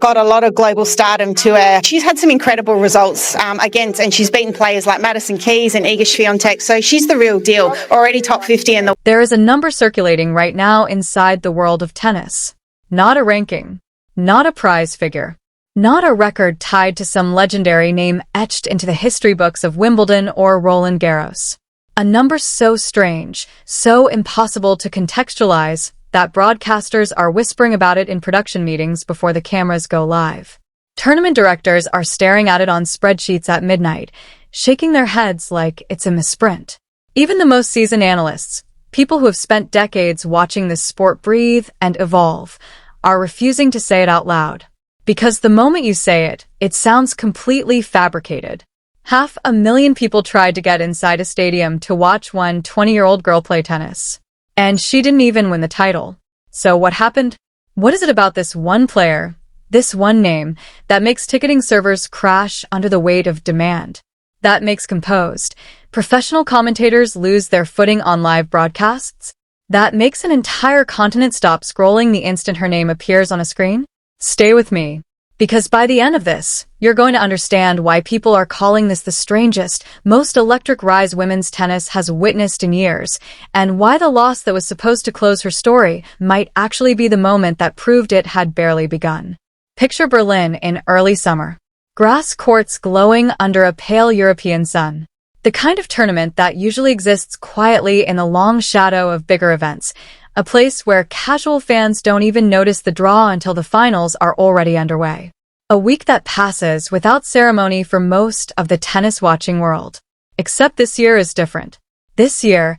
got a lot of global stardom to her. She's had some incredible results and she's beaten players like Madison Keys and Iga Swiatek, so she's the real deal, already top 50 in the... There is a number circulating right now inside the world of tennis. Not a ranking, not a prize figure, not a record tied to some legendary name etched into the history books of Wimbledon or Roland Garros. A number so strange, so impossible to contextualize, that broadcasters are whispering about it in production meetings before the cameras go live. Tournament directors are staring at it on spreadsheets at midnight, shaking their heads like it's a misprint. Even the most seasoned analysts, people who have spent decades watching this sport breathe and evolve, are refusing to say it out loud. Because the moment you say it, it sounds completely fabricated. 500,000 people tried to get inside a stadium to watch one 20-year-old girl play tennis. And she didn't even win the title. So what happened? What is it about this one player, this one name, that makes ticketing servers crash under the weight of demand? That makes composed, professional commentators lose their footing on live broadcasts? That makes an entire continent stop scrolling the instant her name appears on a screen? Stay with me. Because by the end of this, you're going to understand why people are calling this the strangest, most electric rise women's tennis has witnessed in years, and why the loss that was supposed to close her story might actually be the moment that proved it had barely begun. Picture Berlin in early summer. Grass courts glowing under a pale European sun. The kind of tournament that usually exists quietly in the long shadow of bigger events, a place where casual fans don't even notice the draw until the finals are already underway. A week that passes without ceremony for most of the tennis-watching world. Except this year is different. This year,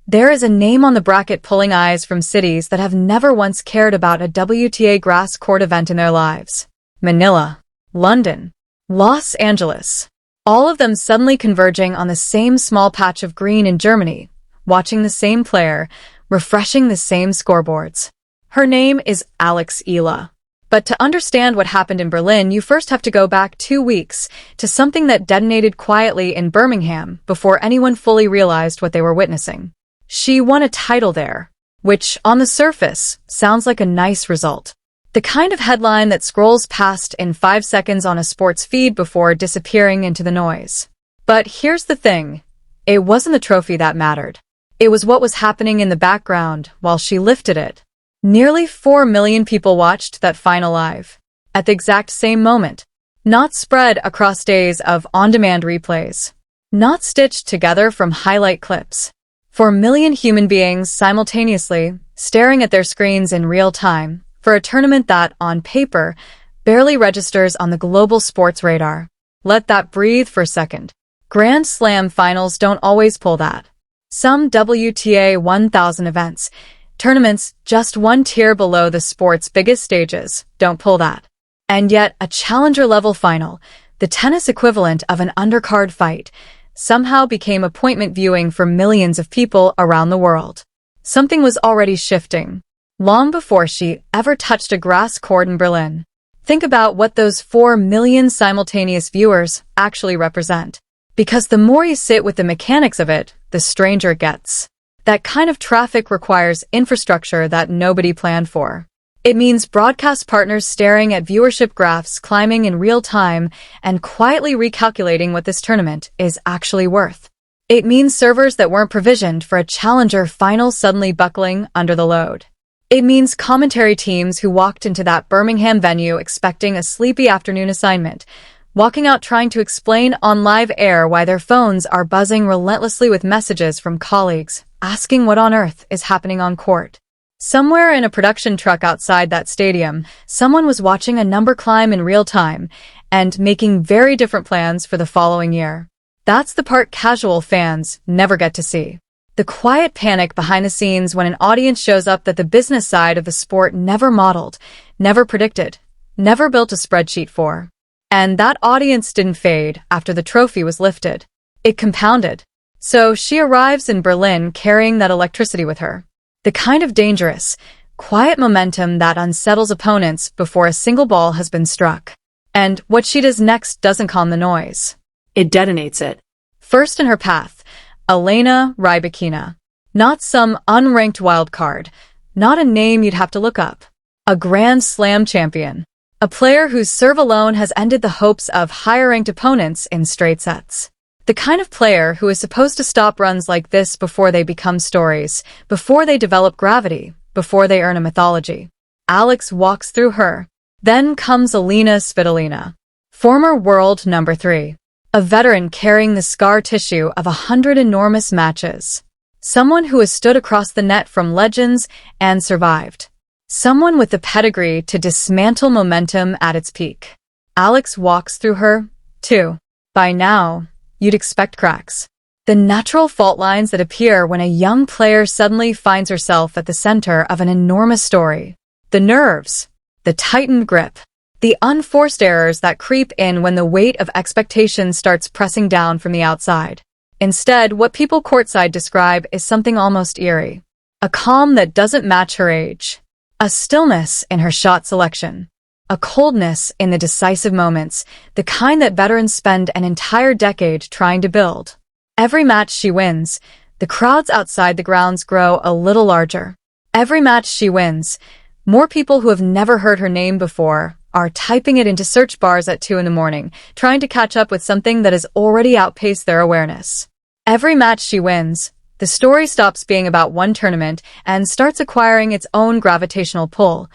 there is a name on the bracket pulling eyes from cities that have never once cared about a WTA grass court event in their lives. Manila, London, Los Angeles. All of them suddenly converging on the same small patch of green in Germany, watching the same player, refreshing the same scoreboards. Her name is Alex Eala. But to understand what happened in Berlin, you first have to go back 2 weeks to something that detonated quietly in Birmingham before anyone fully realized what they were witnessing. She won a title there, which, on the surface, sounds like a nice result. The kind of headline that scrolls past in 5 seconds on a sports feed before disappearing into the noise. But here's the thing. It wasn't the trophy that mattered. It was what was happening in the background while she lifted it. Nearly 4 million people watched that final live. At the exact same moment. Not spread across days of on-demand replays. Not stitched together from highlight clips. 4 million human beings simultaneously, staring at their screens in real time, for a tournament that, on paper, barely registers on the global sports radar. Let that breathe for a second. Grand Slam finals don't always pull that. Some WTA 1000 events, tournaments just one tier below the sport's biggest stages, don't pull that. And yet, a challenger-level final, the tennis equivalent of an undercard fight, somehow became appointment viewing for millions of people around the world. Something was already shifting, long before she ever touched a grass court in Berlin. Think about what those 4 million simultaneous viewers actually represent. Because the more you sit with the mechanics of it, the stranger it gets. That kind of traffic requires infrastructure that nobody planned for. It means broadcast partners staring at viewership graphs climbing in real time and quietly recalculating what this tournament is actually worth. It means servers that weren't provisioned for a challenger final suddenly buckling under the load. It means commentary teams who walked into that Birmingham venue expecting a sleepy afternoon assignment, walking out trying to explain on live air why their phones are buzzing relentlessly with messages from colleagues, asking what on earth is happening on court. Somewhere in a production truck outside that stadium, someone was watching a number climb in real time and making very different plans for the following year. That's the part casual fans never get to see. The quiet panic behind the scenes when an audience shows up that the business side of the sport never modeled, never predicted, never built a spreadsheet for. And that audience didn't fade after the trophy was lifted. It compounded. So she arrives in Berlin carrying that electricity with her. The kind of dangerous, quiet momentum that unsettles opponents before a single ball has been struck. And what she does next doesn't calm the noise. It detonates it. First in her path, Elena Rybakina. Not some unranked wildcard. Not a name you'd have to look up. A Grand Slam champion. A player whose serve alone has ended the hopes of higher-ranked opponents in straight sets. The kind of player who is supposed to stop runs like this before they become stories, before they develop gravity, before they earn a mythology. Alex walks through her. Then comes Alina Svitolina, former world number 3. A veteran carrying the scar tissue of 100 enormous matches. Someone who has stood across the net from legends and survived. Someone with the pedigree to dismantle momentum at its peak. Alex walks through her, too. By now, you'd expect cracks. The natural fault lines that appear when a young player suddenly finds herself at the center of an enormous story. The nerves, the tightened grip, the unforced errors that creep in when the weight of expectation starts pressing down from the outside. Instead, what people courtside describe is something almost eerie. A calm that doesn't match her age. A stillness in her shot selection. A coldness in the decisive moments, the kind that veterans spend an entire decade trying to build. Every match she wins, the crowds outside the grounds grow a little larger. Every match she wins, more people who have never heard her name before are typing it into search bars at 2 in the morning, trying to catch up with something that has already outpaced their awareness. Every match she wins, the story stops being about one tournament and starts acquiring its own gravitational pull,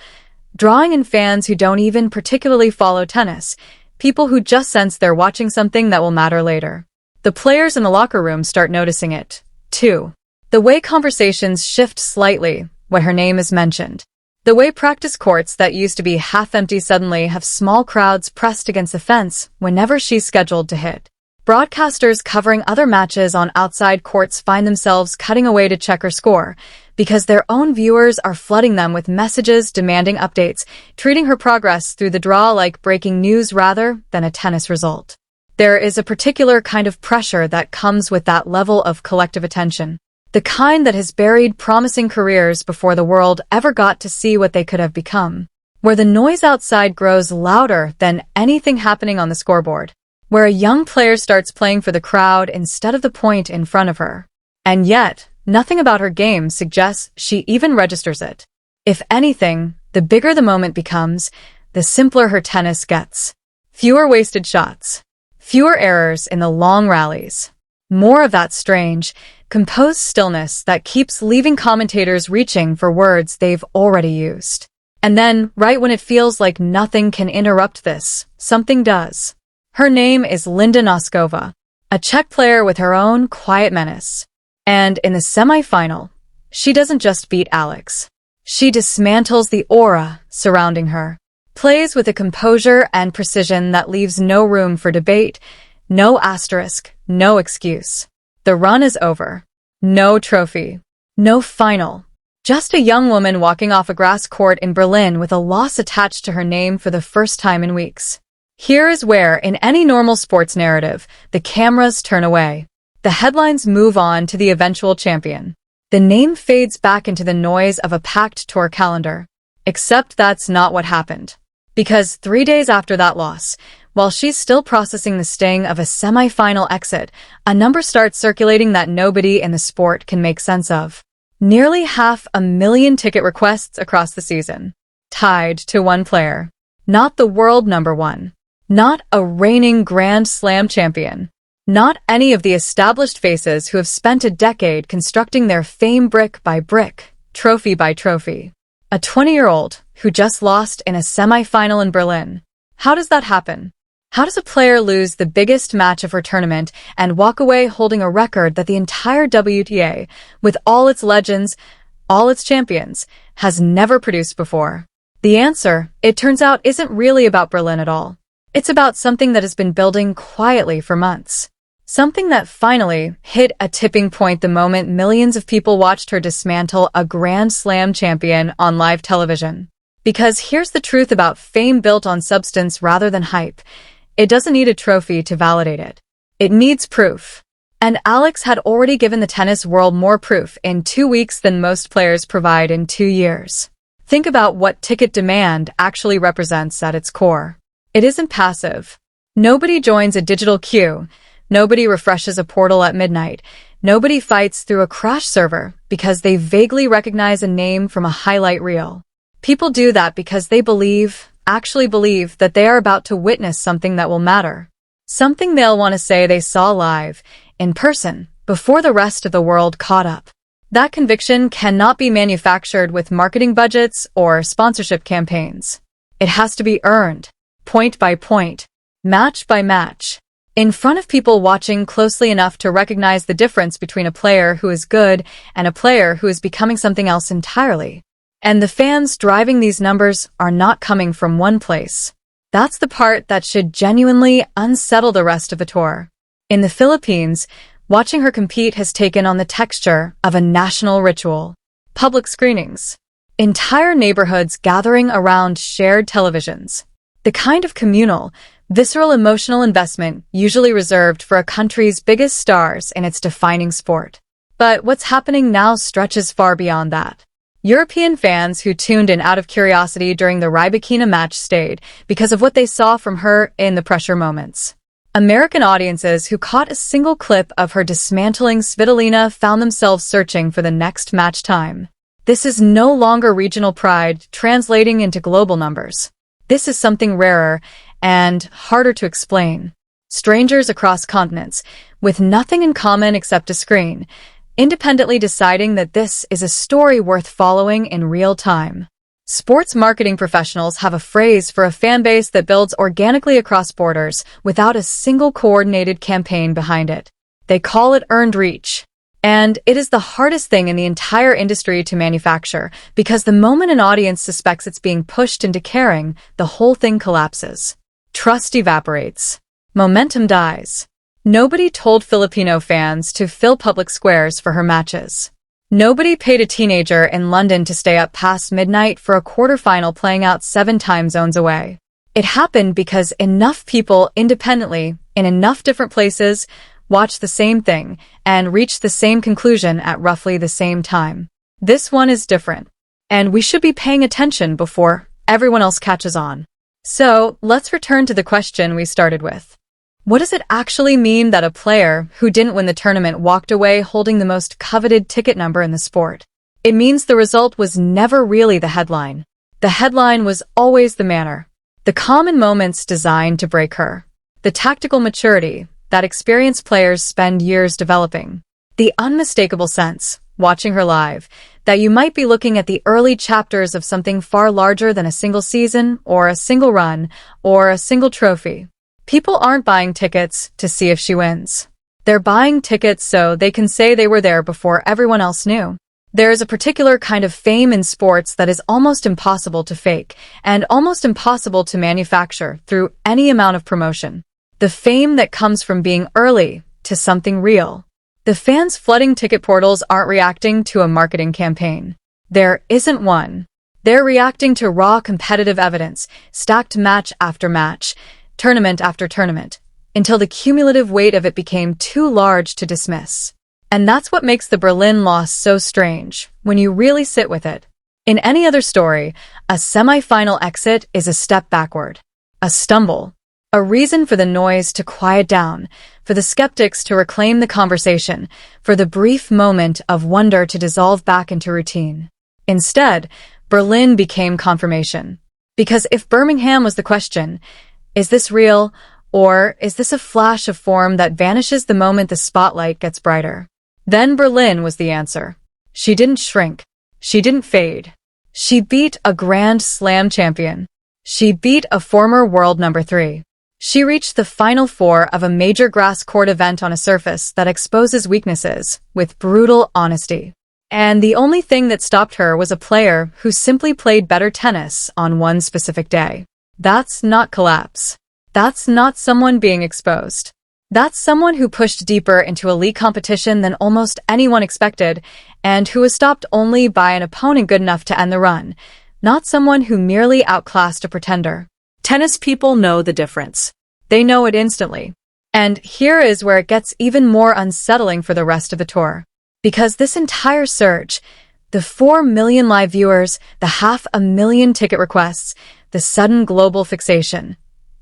drawing in fans who don't even particularly follow tennis, people who just sense they're watching something that will matter later. The players in the locker room start noticing it, too. The way conversations shift slightly when her name is mentioned. The way practice courts that used to be half-empty suddenly have small crowds pressed against the fence whenever she's scheduled to hit. Broadcasters covering other matches on outside courts find themselves cutting away to check her score, because their own viewers are flooding them with messages demanding updates, treating her progress through the draw like breaking news rather than a tennis result. There is a particular kind of pressure that comes with that level of collective attention. The kind that has buried promising careers before the world ever got to see what they could have become. Where the noise outside grows louder than anything happening on the scoreboard. Where a young player starts playing for the crowd instead of the point in front of her. And yet, nothing about her game suggests she even registers it. If anything, the bigger the moment becomes, the simpler her tennis gets. Fewer wasted shots. Fewer errors in the long rallies. More of that strange, composed stillness that keeps leaving commentators reaching for words they've already used. And then, right when it feels like nothing can interrupt this, something does. Her name is Linda Noskova, a Czech player with her own quiet menace. And in the semi-final, she doesn't just beat Alex. She dismantles the aura surrounding her, plays with a composure and precision that leaves no room for debate, no asterisk, no excuse. The run is over. No trophy. No final. Just a young woman walking off a grass court in Berlin with a loss attached to her name for the first time in weeks. Here is where, in any normal sports narrative, the cameras turn away. The headlines move on to the eventual champion. The name fades back into the noise of a packed tour calendar. Except that's not what happened. Because 3 days after that loss, while she's still processing the sting of a semi-final exit, a number starts circulating that nobody in the sport can make sense of. Nearly 500,000 ticket requests across the season. Tied to one player. Not the world number 1. Not a reigning Grand Slam champion. Not any of the established faces who have spent a decade constructing their fame brick by brick, trophy by trophy. A 20-year-old who just lost in a semi-final in Berlin. How does that happen? How does a player lose the biggest match of her tournament and walk away holding a record that the entire WTA, with all its legends, all its champions, has never produced before? The answer, it turns out, isn't really about Berlin at all. It's about something that has been building quietly for months. Something that finally hit a tipping point the moment millions of people watched her dismantle a Grand Slam champion on live television. Because here's the truth about fame built on substance rather than hype. It doesn't need a trophy to validate it. It needs proof. And Alex had already given the tennis world more proof in 2 weeks than most players provide in 2 years. Think about what ticket demand actually represents at its core. It isn't passive. Nobody joins a digital queue. Nobody refreshes a portal at midnight. Nobody fights through a crash server because they vaguely recognize a name from a highlight reel. People do that because they believe, actually believe that they are about to witness something that will matter. Something they'll want to say they saw live, in person, before the rest of the world caught up. That conviction cannot be manufactured with marketing budgets or sponsorship campaigns. It has to be earned, point by point, match by match, in front of people watching closely enough to recognize the difference between a player who is good and a player who is becoming something else entirely. And the fans driving these numbers are not coming from one place. That's the part that should genuinely unsettle the rest of the tour. In the Philippines, watching her compete has taken on the texture of a national ritual. Public screenings. Entire neighborhoods gathering around shared televisions. The kind of communal, visceral emotional investment usually reserved for a country's biggest stars in its defining sport. But what's happening now stretches far beyond that. European fans who tuned in out of curiosity during the Rybakina match stayed because of what they saw from her in the pressure moments. American audiences who caught a single clip of her dismantling Svitolina found themselves searching for the next match time. This is no longer regional pride translating into global numbers. This is something rarer and harder to explain. Strangers across continents, with nothing in common except a screen, independently deciding that this is a story worth following in real time. Sports marketing professionals have a phrase for a fan base that builds organically across borders without a single coordinated campaign behind it. They call it earned reach. And it is the hardest thing in the entire industry to manufacture, because the moment an audience suspects it's being pushed into caring, the whole thing collapses. Trust evaporates. Momentum dies. Nobody told Filipino fans to fill public squares for her matches. Nobody paid a teenager in London to stay up past midnight for a quarterfinal playing out 7 time zones away. It happened because enough people independently, in enough different places, watched the same thing and reached the same conclusion at roughly the same time. This one is different, and we should be paying attention before everyone else catches on. So, let's return to the question we started with. What does it actually mean that a player who didn't win the tournament walked away holding the most coveted ticket number in the sport? It means the result was never really the headline. The headline was always the manner. The common moments designed to break her. The tactical maturity that experienced players spend years developing. The unmistakable sense, watching her live, that you might be looking at the early chapters of something far larger than a single season, or a single run, or a single trophy. People aren't buying tickets to see if she wins. They're buying tickets so they can say they were there before everyone else knew. There is a particular kind of fame in sports that is almost impossible to fake, and almost impossible to manufacture through any amount of promotion. The fame that comes from being early to something real. The fans flooding ticket portals aren't reacting to a marketing campaign. There isn't one. They're reacting to raw competitive evidence, stacked match after match, tournament after tournament, until the cumulative weight of it became too large to dismiss. And that's what makes the Berlin loss so strange, when you really sit with it. In any other story, a semi-final exit is a step backward, a stumble, a reason for the noise to quiet down, for the skeptics to reclaim the conversation, for the brief moment of wonder to dissolve back into routine. Instead, Berlin became confirmation. Because if Birmingham was the question, is this real, or is this a flash of form that vanishes the moment the spotlight gets brighter? Then Berlin was the answer. She didn't shrink. She didn't fade. She beat a Grand Slam champion. She beat a former world number 3. She reached the final 4 of a major grass court event on a surface that exposes weaknesses with brutal honesty. And the only thing that stopped her was a player who simply played better tennis on one specific day. That's not collapse. That's not someone being exposed. That's someone who pushed deeper into elite competition than almost anyone expected, and who was stopped only by an opponent good enough to end the run, not someone who merely outclassed a pretender. Tennis people know the difference. They know it instantly. And here is where it gets even more unsettling for the rest of the tour. Because this entire surge, the 4 million live viewers, the 500,000 ticket requests, the sudden global fixation,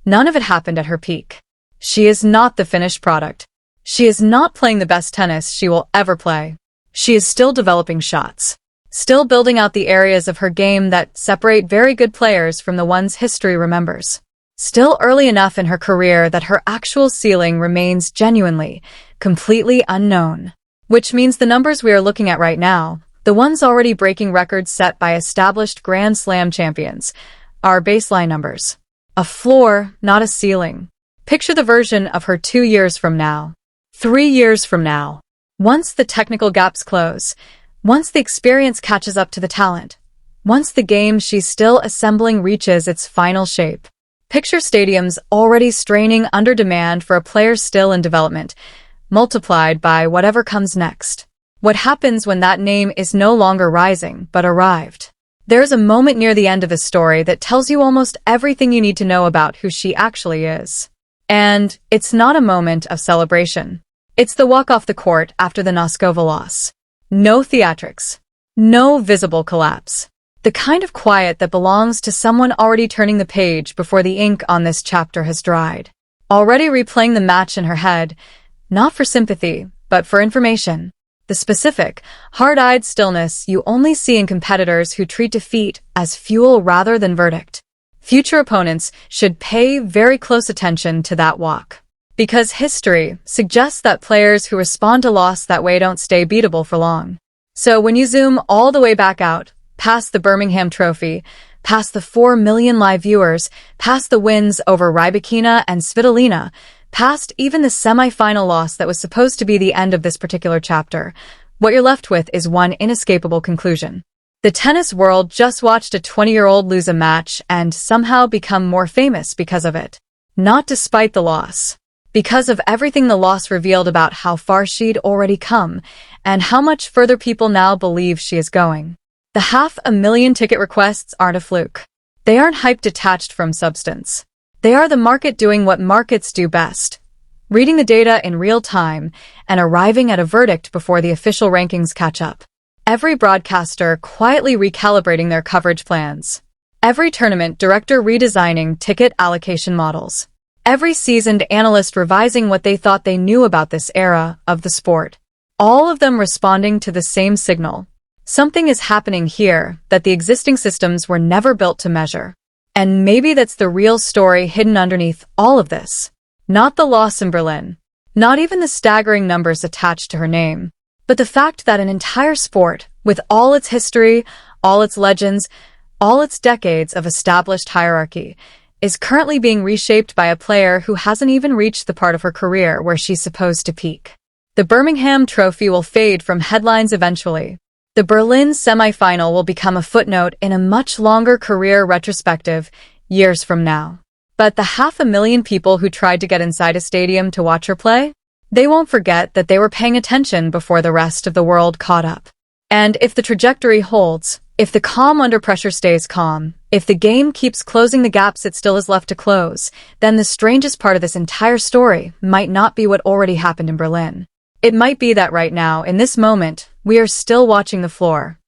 none of it happened at her peak. She is not the finished product. She is not playing the best tennis she will ever play. She is still developing shots. still building out the areas of her game that separate very good players from the ones history remembers. Still early enough in her career that her actual ceiling remains genuinely, completely unknown. Which means the numbers we are looking at right now, the ones already breaking records set by established Grand Slam champions, are baseline numbers. A floor, not a ceiling. Picture the version of her 2 years from now. 3 years from now. Once the technical gaps close, once the experience catches up to the talent, once the game she's still assembling reaches its final shape. Picture stadiums already straining under demand for a player still in development, multiplied by whatever comes next. What happens when that name is no longer rising, but arrived? There's a moment near the end of the story that tells you almost everything you need to know about who she actually is. And it's not a moment of celebration. It's the walk off the court after the Noskova loss. No theatrics. No visible collapse. The kind of quiet that belongs to someone already turning the page before the ink on this chapter has dried. Already replaying the match in her head, not for sympathy, but for information. The specific, hard-eyed stillness you only see in competitors who treat defeat as fuel rather than verdict. Future opponents should pay very close attention to that walk. Because history suggests that players who respond to loss that way don't stay beatable for long. So when you zoom all the way back out, past the Birmingham Trophy, past the 4 million live viewers, past the wins over Rybakina and Svitolina, past even the semi-final loss that was supposed to be the end of this particular chapter, what you're left with is one inescapable conclusion. The tennis world just watched a 20-year-old lose a match and somehow become more famous because of it. Not despite the loss. Because of everything the loss revealed about how far she'd already come, and how much further people now believe she is going. The 500,000 ticket requests aren't a fluke. They aren't hype detached from substance. They are the market doing what markets do best. Reading the data in real time and arriving at a verdict before the official rankings catch up. Every broadcaster quietly recalibrating their coverage plans. Every tournament director redesigning ticket allocation models. Every seasoned analyst revising what they thought they knew about this era of the sport. All of them responding to the same signal. Something is happening here that the existing systems were never built to measure. And maybe that's the real story hidden underneath all of this. Not the loss in Berlin. Not even the staggering numbers attached to her name. But the fact that an entire sport, with all its history, all its legends, all its decades of established hierarchy, is currently being reshaped by a player who hasn't even reached the part of her career where she's supposed to peak. The Birmingham Trophy will fade from headlines eventually. The Berlin semifinal will become a footnote in a much longer career retrospective years from now. But the 500,000 people who tried to get inside a stadium to watch her play? They won't forget that they were paying attention before the rest of the world caught up. And if the trajectory holds, if the calm under pressure stays calm, if the game keeps closing the gaps it still has left to close, then the strangest part of this entire story might not be what already happened in Berlin. It might be that right now, in this moment, we are still watching the floor,